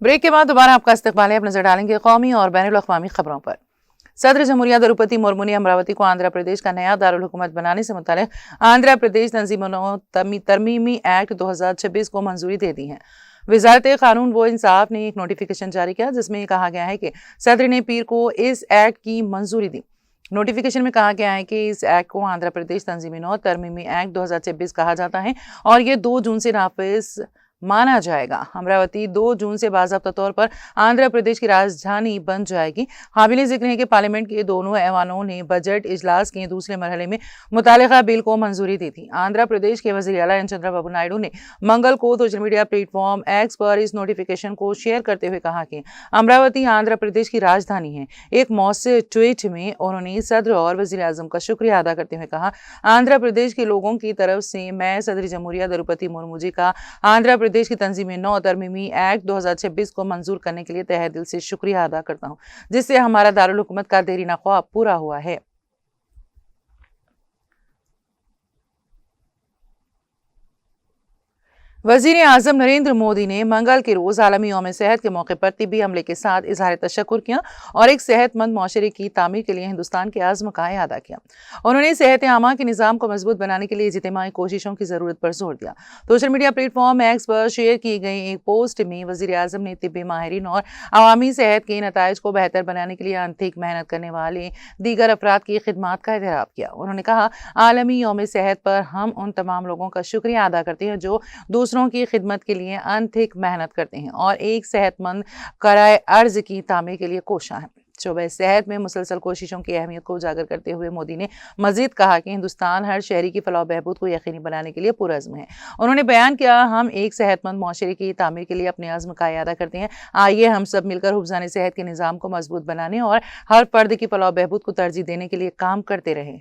Break के बाद दोबारा आपका इस्तकबाल है। अब नजर डालेंगे कौमी और बैनुल अक़वामी खबरों पर। सदर जमहूरिया द्रौपदी मुर्मू ने अमरावती को आंध्र प्रदेश का नया दारुल हुकूमत बनाने से मुताल्लिक आंध्र प्रदेश तरमीमी एक्ट 2026 को मंजूरी दे दी है। वजारत कानून व इंसाफ ने एक नोटिफिकेशन जारी किया जिसमें कहा गया है कि सदर ने पीर को इस एक्ट की मंजूरी दी। नोटिफिकेशन में कहा गया है कि इस एक्ट को आंध्र प्रदेश तंजीमी नौ तरमीमी एक्ट 2026 कहा जाता है और ये 2 जून से नाफिज माना जाएगा। अमरावती 2 जून से बाज़ाब्ता तौर पर आंध्र प्रदेश की राजधानी बन जाएगी। काबिल जिक्र है कि पार्लियामेंट के दोनों ऐवानों ने बजट इजलास के दूसरे मरहले में मुतालिका बिल को मंजूरी दी थी। आंध्र प्रदेश के वज़ीर आला एन चंद्रबाबू नायडू ने मंगल को सोशल मीडिया प्लेटफॉर्म एक्स पर इस नोटिफिकेशन को शेयर करते हुए कहा कि अमरावती आंध्र प्रदेश की राजधानी है। एक मौसर ट्वीट में उन्होंने सदर और वज़ीर आज़म का शुक्रिया अदा करते हुए कहा, आंध्र प्रदेश के लोगों की तरफ से मैं सदर जमहूरिया द्रौपदी मुर्मू जी का आंध्र प्रदेश की तंजीमी नौ तरमीमी एक्ट 2026 को मंजूर करने के लिए तहे दिल से शुक्रिया अदा करता हूं, जिससे हमारा दारुल हुकूमत का देरीना ख्वाब पूरा हुआ है। वज़ीर आज़म नरेंद्र मोदी ने मंगल के रोज़ आलमी यौम सेहत के मौके पर तिब्बी अमले के साथ इज़हार तशक्कुर किया और एक सेहतमंद माशरे की तामीर के लिए हिंदुस्तान के आज़्म का अदा किया। उन्होंने सेहत आमा के निज़ाम को मजबूत बनाने के लिए इज्तिमाई कोशिशों की ज़रूरत पर जोर दिया। सोशल मीडिया प्लेटफॉर्म एक्स पर शेयर की गई एक पोस्ट में वज़ीर आज़म ने तिब्बी माहिरीन और अवामी सेहत के नताइज को बेहतर बनाने के लिए अनथिक मेहनत करने वाले दीगर अफराद की खिदमात का एहतराम किया। उन्होंने कहा, आलमी यौम सेहत पर हम उन तमाम लोगों का शुक्रिया अदा करते हैं जो दूसरों की खिदमत के लिए अनथिक मेहनत करते हैं और एक सेहतमंद कराए अर्ज की तामीर के लिए कोशा है। शोबे सेहत में मुसलसल कोशिशों की अहमियत को उजागर करते हुए मोदी ने मजीद कहा कि हिंदुस्तान हर शहरी की फलाह बहबूद को यकीनी बनाने के लिए पुरज़्म है। उन्होंने बयान किया, हम एक सेहतमंद माशरे की तामीर के लिए अपने अज़्म का अदा करते हैं। आइए हम सब मिलकर हुफ्ज़ान सेहत के निज़ाम को मजबूत बनाने और हर फर्द की फलाह बहबूद को तरजीह देने के लिए काम करते रहें।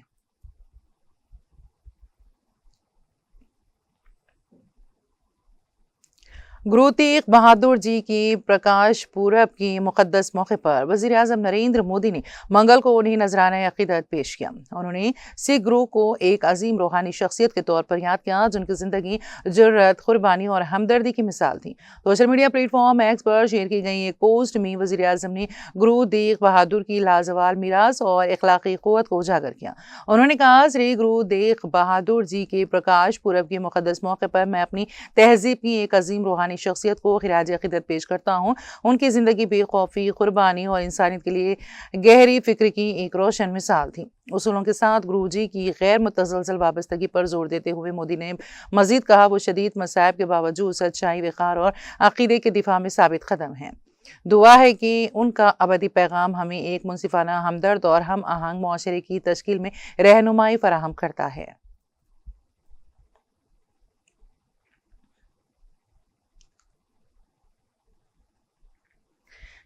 गुरु तेग बहादुर जी की प्रकाश पूरब की मुक़द्दस मौके पर वज़ीर आज़म नरेंद्र मोदी ने मंगल को उन्हें नजराना अक़ीदत पेश किया। उन्होंने सिख गुरु को एक अजीम रूहानी शख्सियत के तौर पर याद किया जिनकी ज़िंदगी जुर्रत, कुर्बानी और हमदर्दी की मिसाल थी। सोशल मीडिया प्लेटफॉर्म एक्स पर शेयर की गई एक पोस्ट में वज़ीर आज़म ने गुरु तेग बहादुर की लाजवाल मीरास और इखलाकी क़ुव्वत को उजागर किया। उन्होंने कहा, श्री गुरु तेग बहादुर जी के प्रकाश पूरब के मुक़द्दस मौके पर मैं अपनी तहजीब की एक अजीम रूहानी शख्सियत को खिराज अक़ीदत पेश करता हूँ। उनकी ज़िंदगी बेखौफी, कुर्बानी और इंसानियत के लिए गहरी फिक्र की एक रोशन मिसाल थी। उसूलों के साथ गुरु जी की गैर मुतज़लज़ल वाबस्तगी पर जोर देते हुए मोदी ने मजीद कहा, वो शदीद मसाइब के बावजूद सच्चाई, वक़ार और अक़ीदे के दिफा में साबित कदम हैं। दुआ है कि उनका अबदी पैगाम हमें एक मुनसिफाना, हमदर्द और हम आहंग मुआशरे की तश्कील में रहनुमाई फराहम करता है।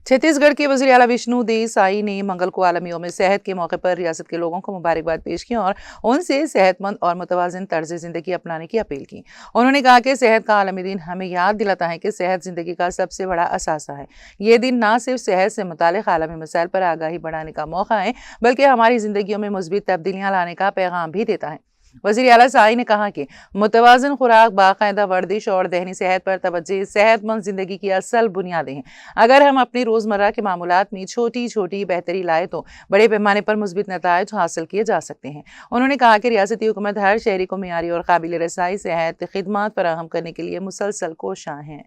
छत्तीसगढ़ के वज़ीर आला विष्णु देसाई ने मंगल को आलमी यौम सेहत के मौके पर रियासत के लोगों को मुबारकबाद पेश की और उनसे सेहतमंद और मुतवाज़िन तर्ज ज़िंदगी अपनाने की अपील की। उन्होंने कहा कि सेहत का आलमी दिन हमें याद दिलाता है कि सेहत ज़िंदगी का सबसे बड़ा असासा है। ये दिन न सिर्फ सेहत से मुताल्लिक़ आलमी मसाइल पर आगाही बढ़ाने का मौका है, बल्कि हमारी ज़िंदगियों में मुस्बित तब्दीलियाँ लाने का पैगाम भी देता है। वज़ीर आला साई ने कहा कि मुतवाज़िन खुराक, बाकायदा वर्जिश और ज़हनी सेहत पर तवज्जो सेहतमंद ज़िंदगी की असल बुनियादें हैं। अगर हम अपनी रोज़मर्रा के मामूलात में छोटी छोटी बेहतरी लाए तो बड़े पैमाने पर मुस्बित नताइज हासिल किए जा सकते हैं। उन्होंने कहा कि रियासती हुकूमत हर शहरी को मियारी और काबिल रसाई सेहत खिदमात फराहम करने के लिए मुसलसल कोशां है।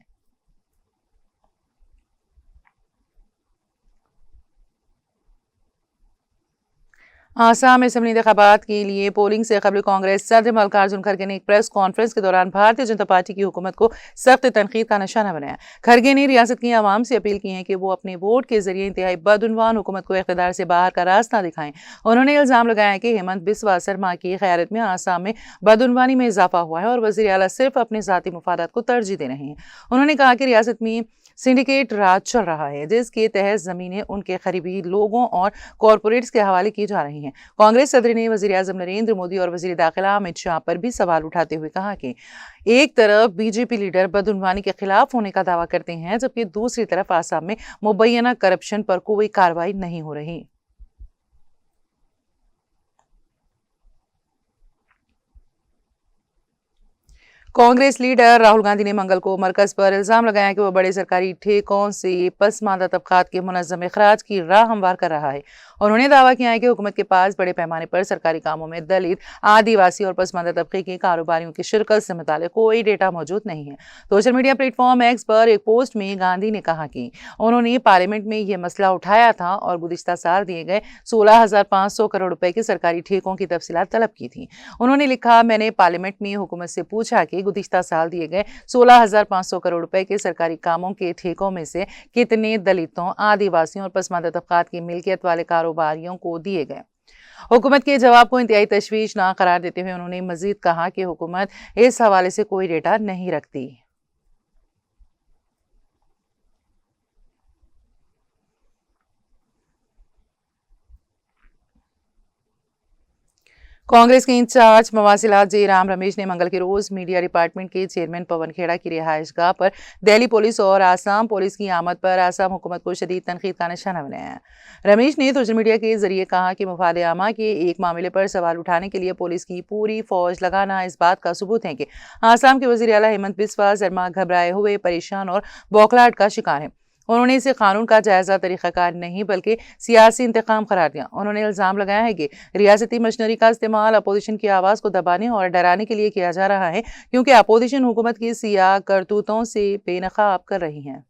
आसाम असम्बली इंतखाबात के लिए पोलिंग से कबल कांग्रेस सदर मल्लिकार्जुन खड़गे ने एक प्रेस कॉन्फ्रेंस के दौरान भारतीय जनता पार्टी की हुकूमत को सख्त तनकीद का निशाना बनाया। खड़गे ने रियासत की आवाम से अपील की है कि वो अपने वोट के जरिए इंतहाई बदउनवान हुकूमत को इख्तिदार से बाहर का रास्ता दिखाएं। उन्होंने इल्जाम लगाया कि हेमंत बिस्वा शर्मा की क़यादत में आसाम में बदउनवानी में इजाफा हुआ है और वज़ीर आला सिर्फ अपने ज़ाती मुफादात को तरजीह दे रहे हैं। उन्होंने कहा कि रियासत में सिंडिकेट राज चल रहा है, जिसके तहत ज़मीनें उनके करीबी लोगों और कॉरपोरेट्स के हवाले की जा रही हैं। कांग्रेस सदर ने वज़ीर आज़म नरेंद्र मोदी और वज़ीर दाखिला अमित शाह पर भी सवाल उठाते हुए कहा कि एक तरफ बीजेपी लीडर बदउनवानी के खिलाफ होने का दावा करते हैं, जबकि दूसरी तरफ आसाम में मुबैना करप्शन पर कोई कार्रवाई नहीं हो रही। कांग्रेस लीडर राहुल गांधी ने मंगल को मरकज पर इल्जाम लगाया कि वह बड़े सरकारी ठेकों से पसमानदा तबकात के मुनज़्ज़म इखराज की राह हमवार कर रहा है। उन्होंने दावा किया है कि हुकूमत के पास बड़े पैमाने पर सरकारी कामों में दलित, आदिवासी और पसमानदा तबके के कारोबारियों की शिरकत से मुताल्लिक़ कोई डेटा मौजूद नहीं है। सोशल मीडिया प्लेटफॉर्म एक्स पर एक पोस्ट में गांधी ने कहा कि उन्होंने पार्लियामेंट में यह मसला उठाया था और गुज़िश्ता साल दिए गए 16,500 करोड़ रुपए के सरकारी ठेकों की तफसीलात तलब की थी। उन्होंने लिखा, मैंने पार्लियामेंट में हुकूमत से पूछा कि गुज़िश्ता साल दिए गए 16,500 करोड़ रुपए के सरकारी कामों के ठेकों में से कितने दलितों, आदिवासियों और पसमानदा तबकात की मिल्कियत वाले कारोबारियों को दिए गए। हुकूमत के जवाब को इंतहाई तशवीशनाक करार देते हुए उन्होंने मजीद कहा कि हुकूमत इस हवाले से कोई डेटा नहीं रखती। कांग्रेस के इंचार्ज मवासिलात जयराम रमेश ने मंगल के रोज मीडिया डिपार्टमेंट के चेयरमैन पवन खेड़ा की रिहाइशगाह पर दिल्ली पुलिस और आसाम पुलिस की आमद पर आसाम हुकूमत को शदीद तनकीद का निशाना बनाया है। रमेश ने सोशल मीडिया के जरिए कहा कि मुफाद आमा के एक मामले पर सवाल उठाने के लिए पुलिस की पूरी फौज लगाना इस बात का सबूत है कि आसाम के वज़ीर आला हेमंत बिस्वा शर्मा घबराए हुए, परेशान और बौखलाहट का शिकार है। उन्होंने इसे कानून का जायजा तरीक़ाकार नहीं बल्कि सियासी इंतकाम करार दिया। उन्होंने इल्ज़ाम लगाया है कि रियासती मशीनरी का इस्तेमाल अपोजिशन की आवाज़ को दबाने और डराने के लिए किया जा रहा है, क्योंकि अपोजिशन हुकूमत की सियाह करतूतों से बेनकाब कर रही है।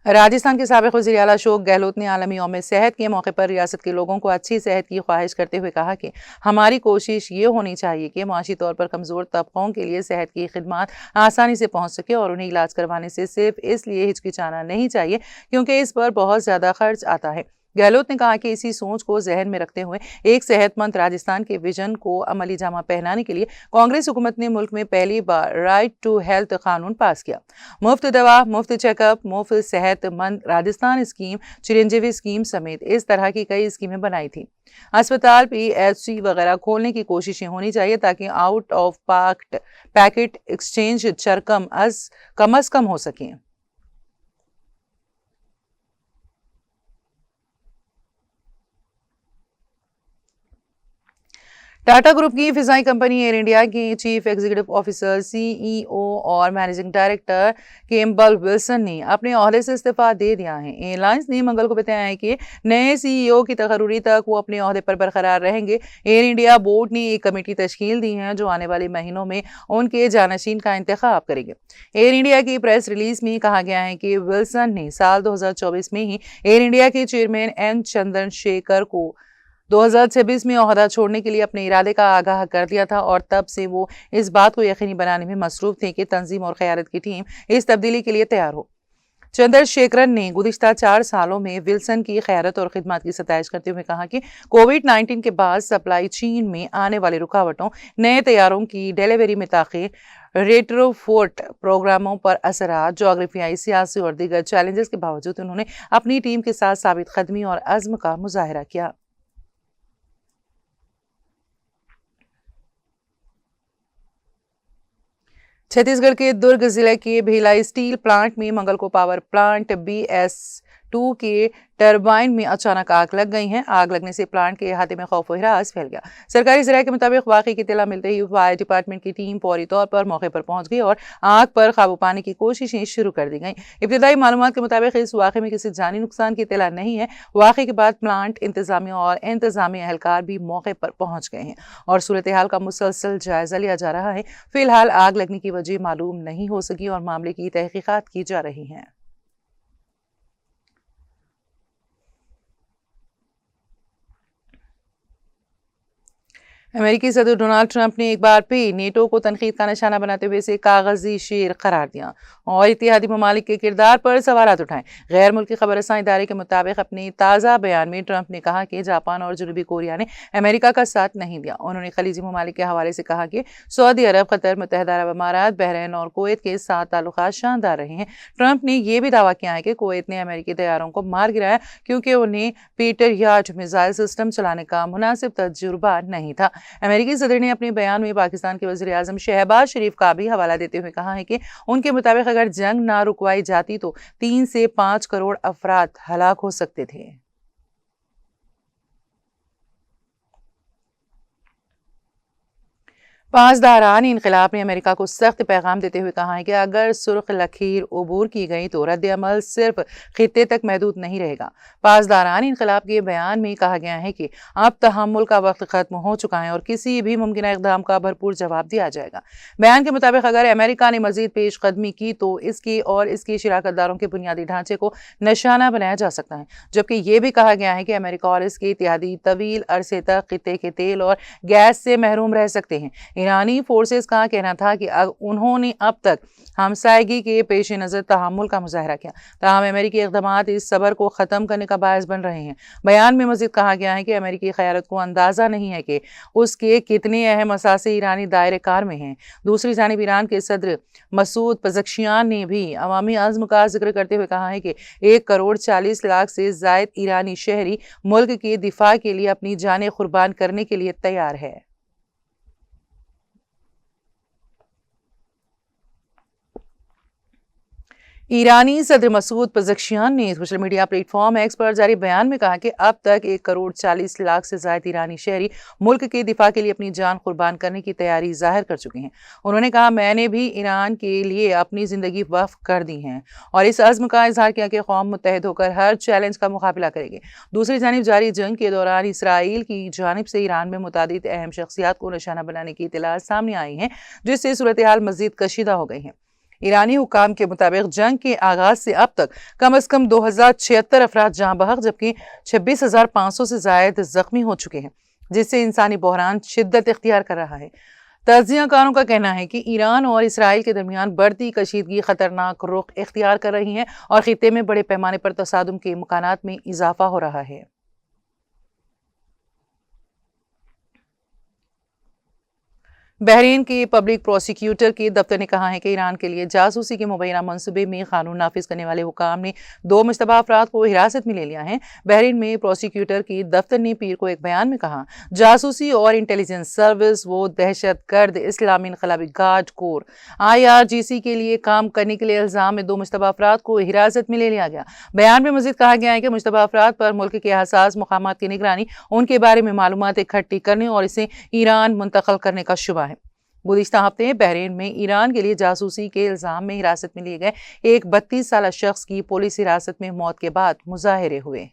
राजस्थान के साबिक़ वज़ीर आला अशोक गहलोत ने आलमी यौम सेहत के मौके पर रियासत के लोगों को अच्छी सेहत की ख्वाहिश करते हुए कहा कि हमारी कोशिश ये होनी चाहिए कि माशी तौर पर कमज़ोर तबकों के लिए सेहत की खिदमात आसानी से पहुँच सके और उन्हें इलाज करवाने से सिर्फ इसलिए हिचकिचाना नहीं चाहिए क्योंकि इस पर बहुत ज़्यादा खर्च आता है। गहलोत ने कहा कि इसी सोच को जहन में रखते हुए एक सेहतमंद राजस्थान के विजन को अमली जामा पहनाने के लिए कांग्रेस हुकूमत ने मुल्क में पहली बार राइट टू हेल्थ कानून पास किया। मुफ्त दवा, मुफ्त चेकअप, मुफ्त सेहतमंद राजस्थान स्कीम, चिरंजीवी स्कीम समेत इस तरह की कई स्कीमें बनाई थी। अस्पताल, PHC वगैरह खोलने की कोशिशें होनी चाहिए ताकि आउट ऑफ पैकेट एक्सचेंज चरकम कम अज कम हो सके। टाटा ग्रुप की फिजाई कंपनी एयर इंडिया के चीफ एग्जीक्यूटिव ऑफिसर, CEO और मैनेजिंग डायरेक्टर कैम्पबेल विल्सन ने अपने ओहदे से इस्तीफा दे दिया है। एयरलाइंस ने मंगल को बताया है कि नए CEO की तकर्री तक वो अपने ओहदे पर बरकरार रहेंगे। एयर इंडिया बोर्ड ने एक कमेटी तश्कील दी है जो आने वाले महीनों में उनके जानशीन का इंतखाब करेंगे। एयर इंडिया की प्रेस रिलीज में कहा गया है कि विल्सन ने साल 2024 में ही एयर इंडिया के चेयरमैन N चंद्रशेखर को 2026 में ओहदा छोड़ने के लिए अपने इरादे का आगाह कर दिया था और तब से वो इस बात को यकीनी बनाने में मसरूफ थे कि तंजीम और क़यादत की टीम इस तब्दीली के लिए तैयार हो। चंद्रशेखरन ने गुज़िश्ता 4 सालों में विल्सन की क़यादत और खिदमत की सताइश करते हुए कहा कि कोविड-19 के बाद सप्लाई चेन में आने वाली रुकावटों, नए तैयारों की डिलीवरी में ताख़ीर, रेट्रोफिट प्रोग्रामों पर असरात, जोग्राफियाई, सियासी और दीगर चैलेंजेस के बावजूद उन्होंने अपनी टीम के साथ साबित कदमी और अज़्म का मुज़ाहिरा किया। छत्तीसगढ़ के दुर्ग जिले के भिलाई स्टील प्लांट में मंगल को पावर प्लांट BS2 के टरबाइन में अचानक आग लग गई है। आग लगने से प्लांट के अहाते में खौफ व हिरास फैल गया। सरकारी ज़राए के मुताबिक वाक़े की इत्तला मिलते ही फायर डिपार्टमेंट की टीम फौरी तौर पर मौके पर पहुंच गई और आग पर काबू पाने की कोशिशें शुरू कर दी गई। इब्तदाई मालूमात के मुताबिक इस वाक़े में किसी जानी नुकसान की इत्तला नहीं है। वाक़े के बाद प्लांट इंतजामिया और इंतजामी एहलकार भी मौके पर पहुंच गए हैं और सूरत हाल का मुसलसल जायजा लिया जा रहा है। फिलहाल आग लगने की वजह मालूम नहीं हो सकी और मामले की तहकीकात की जा रही है। अमेरिकी सदर डोनाल्ड ट्रंप ने एक बार फिर नेटो को तनकीद का निशाना बनाते हुए इसे कागजी शेर करार दिया और इत्तेहादी ममालिक के किरदार पर सवालात उठाए। गैर मुल्की खबरसां इदारे के मुताबिक अपने ताज़ा बयान में ट्रंप ने कहा कि जापान और जनूबी कोरिया ने अमेरिका का साथ नहीं दिया। उन्होंने खलीजी ममालिक के हवाले से कहा कि सऊदी अरब, कतर, मुत्तहिदा अरब अमारात, बहरीन और कुवैत के साथ ताल्लुकात शानदार रहे हैं। ट्रंप ने यह भी दावा किया है कि कुवैत ने अमेरिकी तैयारों को मार गिराया क्योंकि उन्हें पेट्रियट मिसाइल सिस्टम चलाने का मुनासिब तजुर्बा नहीं था। अमेरिकी सदर ने अपने बयान में पाकिस्तान के वज़ीर आज़म शहबाज शरीफ का भी हवाला देते हुए कहा है कि उनके मुताबिक अगर जंग ना रुकवाई जाती तो 3 से 5 करोड़ अफराद हलाक हो सकते थे। पासदारान इनकलाब ने अमेरिका को सख्त पैगाम देते हुए कहा है कि अगर सुर्ख लकीर अबूर की गई तो रद्द अमल सिर्फ खित्ते तक महदूद नहीं रहेगा। पासदारान इनकलाब के बयान में कहा गया है कि अब तहम्मुल का वक्त खत्म हो चुका है और किसी भी मुमकिन इक़दाम का भरपूर जवाब दिया जाएगा। बयान के मुताबिक अगर अमेरिका ने मजीद पेशकदमी की तो इसकी और इसकी शिराकतदारों के बुनियादी ढांचे को निशाना बनाया जा सकता है, जबकि ये भी कहा गया है कि अमेरिका और इसके इत्तेहादी तवील अरसे तक खित्ते के तेल और गैस से महरूम रह सकते हैं। ईरानी फोर्सेस का कहना था कि उन्होंने अब तक हमसायगी के पेश नज़र तहम्मुल का मुजाहरा किया, ताहम अमेरिकी इक़दामात इस सबर को ख़त्म करने का बायस बन रहे हैं। बयान में मज़ीद कहा गया है कि अमेरिकी क़यादत को अंदाज़ा नहीं है कि उसके कितने अहम असासे ईरानी दायरे कार में हैं। दूसरी जानिब ईरान के सदर मसूद पज़ेश्कियान ने भी अवामी अज़्म का जिक्र करते हुए कहा है कि 1,40,00,000 से ज़ायद ईरानी शहरी मुल्क के दिफा के लिए अपनी जानें कुर्बान करने के लिए तैयार है। ईरानी सदर मसूद पज़ेश्कियान ने सोशल मीडिया प्लेटफॉर्म एक्स पर जारी बयान में कहा कि अब तक 1,40,00,000 से ज़ायद ईरानी शहरी मुल्क के दिफा के लिए अपनी जान कुर्बान करने की तैयारी जाहिर कर चुके हैं। उन्होंने कहा, मैंने भी ईरान के लिए अपनी ज़िंदगी वक्फ कर दी है और इस अज़्म का इजहार किया कि कौम मुत्तहिद होकर हर चैलेंज का मुकाबला करेगी। दूसरी जानिब जारी जंग के दौरान इसराइल की जानिब से ईरान में मुतादिद अहम शख्सियात को निशाना बनाने की इत्तलात सामने आई हैं, जिससे सूरत हाल मज़ीद कशीदा हो गई है। ईरानी हुकाम के मुताबिक जंग के आगाज से अब तक कम अज कम 2076 अफराद जाँ बहक जबकि 26,500 से जायद जख्मी हो चुके हैं, जिससे इंसानी बहरान शिद्दत इख्तियार कर रहा है। तज्जियाकारों का कहना है कि ईरान और इसराइल के दरमियान बढ़ती कशीदगी खतरनाक रुख इख्तियार कर रही है और खित्ते में बड़े पैमाने पर तसादुम के इम्कानात में इजाफा हो रहा है। बहरीन के पब्लिक प्रोसिक्यूटर के दफ्तर ने कहा है कि ईरान के लिए जासूसी के मुबैना मनसूबे में कानून नाफिज करने वाले हुकाम ने 2 मुश्तबा अफराद को हिरासत में ले लिया है। बहरीन में प्रोसिक्यूटर के दफ्तर ने पीर को एक बयान में कहा, जासूसी और इंटेलिजेंस सर्विस वो दहशत गर्द इस्लामी इनकलाबी गार्ड कोर IRGC के लिए काम करने के लिए इल्जाम में 2 मुश्तबा अफराद को हिरासत में ले लिया गया। बयान में मजीद कहा गया है कि मुश्तबा अफराद पर मुल्क के हसास मकामात की निगरानी, उनके बारे में मालूमात इकट्ठी करने और इसे ईरान मुंतकिल करने का शुबा है। गुज़िश्ता हफ्ते बहरीन में ईरान के लिए जासूसी के इल्जाम में हिरासत में लिए गए एक 32 साल शख्स की पुलिस हिरासत में मौत के बाद मुजाहिरे हुए।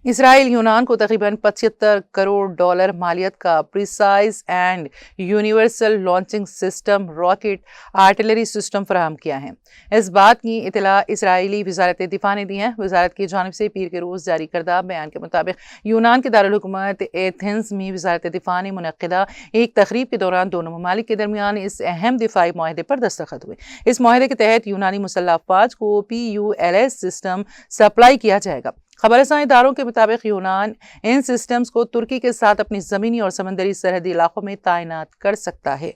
इसराइल यूनान को तकरीबन $75 करोड़ मालियत का precise and universal launching system rocket artillery system फराहम किया है। इस बात की इतला इसराइली वजारत दिफा ने दी है। वजारत की जानिब से पीर के रोज़ जारी करदा बयान के मुताबिक यूनान के दारुल हुकूमत एथेंस में वजारत दिफा ने मुनक्किदा एक तकरीब के दौरान दोनों ममालिक के दरमियान इस अहम दिफाई माहदे पर दस्तखत हुए। इस माहदे के तहत यूनानी मुसल्लह अफवाज को PULS सिस्टम सप्लाई किया जाएगा। खबरसां इदारों के मुताबिक यूनान इन सिस्टम्स को तुर्की के साथ अपनी जमीनी और समंदरी सरहदी इलाकों में तैनात कर सकता है।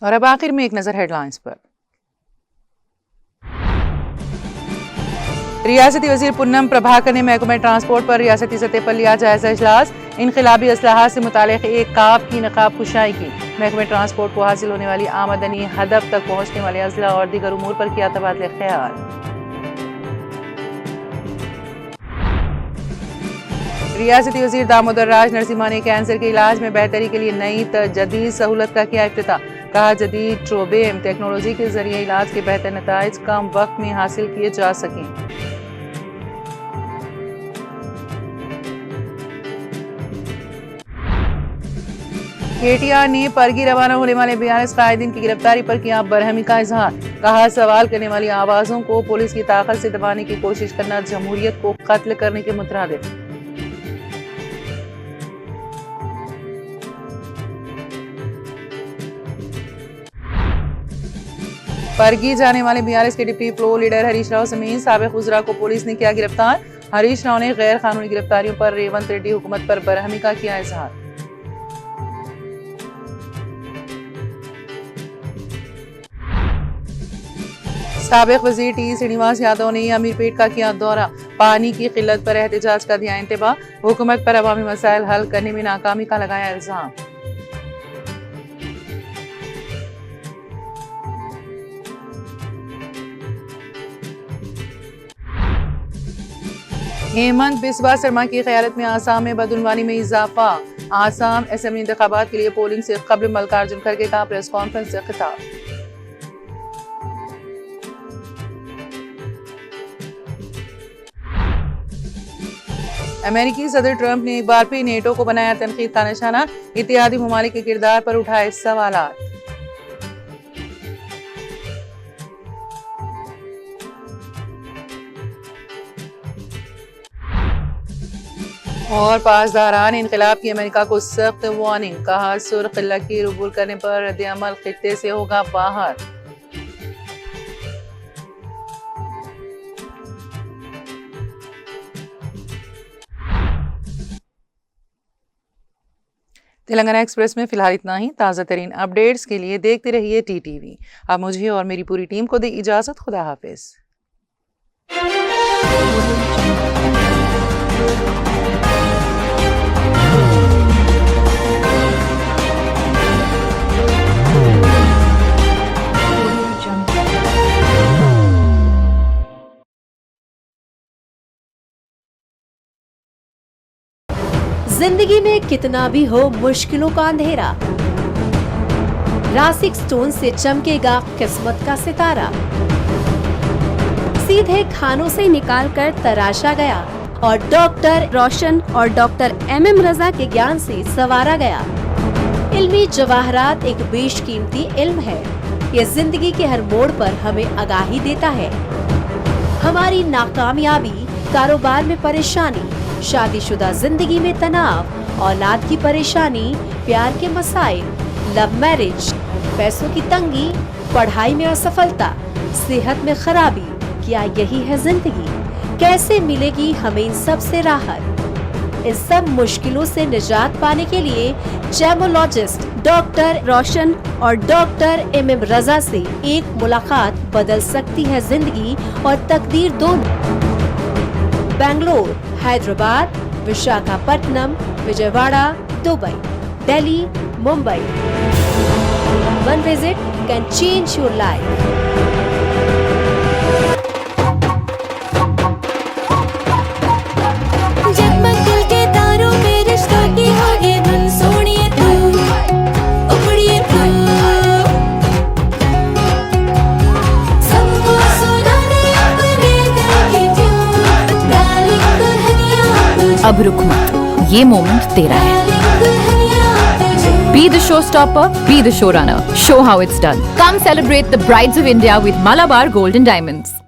और अब आखिर में एक नजर हेडलाइंस पर। रियासती वजीर पुन्नम प्रभाकर ने महकमे ट्रांसपोर्ट पर रियासती सतह पर लिया जायजा इजलास। इनकलाबी असलाहात से मुतालिक एक काब की नकाब कुशाई की। महकमे ट्रांसपोर्ट को हासिल होने वाली आमदनी, हदफ तक पहुंचने वाले अजला और दीगर उमूर पर किया तबादला ख्याल। रियासती वजीर दामोदर राज नरसिम्हा ने कैंसर के इलाज में बेहतरी के लिए नई जदीद सहूलत का किया इफ्तिताह। कहा, जदीद ट्रोबेम टेक्नोलॉजी के जरिए इलाज के बेहतर नताइज कम वक्त में हासिल किए जा सकें। KTR ने परगी रवाना होने वाले 42 कायदीन की गिरफ्तारी पर किया बरहमी का इजहार। कहा, सवाल करने वाली आवाजों को पुलिस की ताकत से दबाने की कोशिश करना जमहूरियत को कत्ल करने के मुतरादिफ। परगी जाने वाले 42 के deputy floor leader Harish Rao समेत साबिक उजरा को पुलिस ने किया गिरफ्तार। हरीश राव ने गैर कानूनी गिरफ्तारियों पर रेवंत रेड्डी हुकूमत पर बरहमी का किया इजहार। साबिक वजीर टी श्रीनिवास यादव ने अमीरपेट का किया दौरा, पानी की किल्लत पर एहतजाज का दिया इंतबाह, हुकूमत पर अवामी मसाइल हल करने में नाकामी का लगाया इल्जाम। हेमंत बिस्वा शर्मा की क़यादत में आसाम में बदउनवानी में इजाफा, आसाम असेंबली इंतखाबात के लिए पोलिंग से कबल मल्लिकार्जुन खड़गे का प्रेस कॉन्फ्रेंस से खिताब। अमेरिकी सदर ट्रंप ने एक बार फिर नेटो को बनाया तनकीद का निशाना, इत्तेहादी ममालिक के किरदार पर उठाए सवालात। और पासदारान इनकलाब की अमेरिका को सख्त वार्निंग, कहा सुर्ख लकीर अबूर करने पर रद्द-ए-अमल खित्ते से होगा बाहर। तेलंगाना एक्सप्रेस में फिलहाल इतना ही। ताज़ा तरीन अपडेट्स के लिए देखते रहिए TTV। अब मुझे और मेरी पूरी टीम को दे इजाजत। खुदा हाफिज। जिंदगी में कितना भी हो मुश्किलों का अंधेरा, रासिक स्टोन से चमकेगा किस्मत का सितारा। सीधे खानों से निकालकर तराशा गया और डॉक्टर रोशन और डॉक्टर MM रजा के ज्ञान से संवारा गया। इल्मी जवाहरात एक बेशकीमती इल्म है। ये जिंदगी के हर मोड़ पर हमें आगाही देता है। हमारी नाकामयाबी, कारोबार में परेशानी, शादीशुदा जिंदगी में तनाव, औलाद की परेशानी, प्यार के मसाइल, लव मैरिज, पैसों की तंगी, पढ़ाई में असफलता, सेहत में खराबी, क्या यही है जिंदगी? कैसे मिलेगी हमें इन सब से राहत? इन सब मुश्किलों से निजात पाने के लिए जेमोलॉजिस्ट डॉक्टर रोशन और डॉक्टर MM रजा से एक मुलाकात बदल सकती है जिंदगी और तकदीर दोनों। Bangalore, Hyderabad, Visakhapatnam, Vijayawada, Dubai, Delhi, Mumbai. One visit can change your life. जगमग दिल के तारों में रिश्तों की होगी धुन, सोनिए तू, उमड़िए तू, सबको सुनाने अपने दिल की ट्यून, डार्लिंग दुल्हनिया तुझे, अब रुक मत, ये मोमेंट तेरा है। डार्लिंग दुल्हनिया तुझे। Be the showstopper, be the showrunner. Show how it's done. Come celebrate the Brides of India with Malabar Gold and Diamonds.